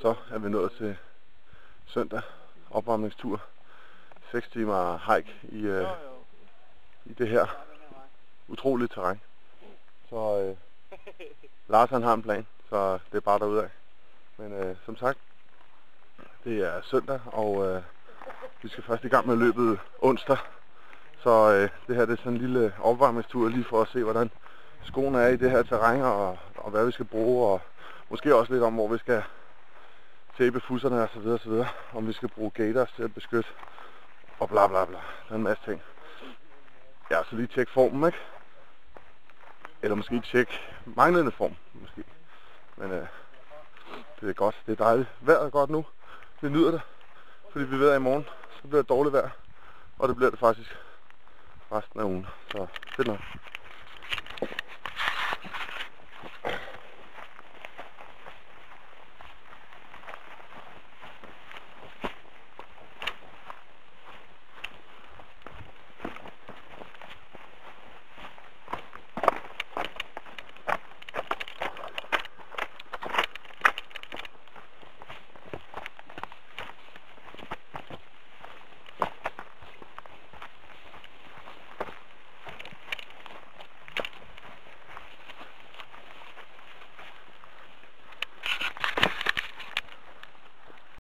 Så er vi nået til søndag opvarmningstur. 6 timer hike i det her utrolige terræn. Så Lars han har en plan, så det er bare derudad. Men som sagt, det er søndag, og vi skal først i gang med løbet onsdag. Så det her det er sådan en lille opvarmningstur lige for at se, hvordan skoene er i det her terræn, og hvad vi skal bruge, og måske også lidt om, hvor vi skal tape fusserne og så videre, og så videre. Om vi skal bruge gaiters til at beskytte, og bla bla bla. Der er en masse ting. Ja, så lige tjek formen, ikke? Eller måske tjek manglende form, måske. Men det er godt. Det er dejligt. Vejret er godt nu. Vi nyder det. Fordi vi ved, at i morgen så bliver det dårligt vejr. Og det bliver det faktisk resten af ugen. Så fedt nok.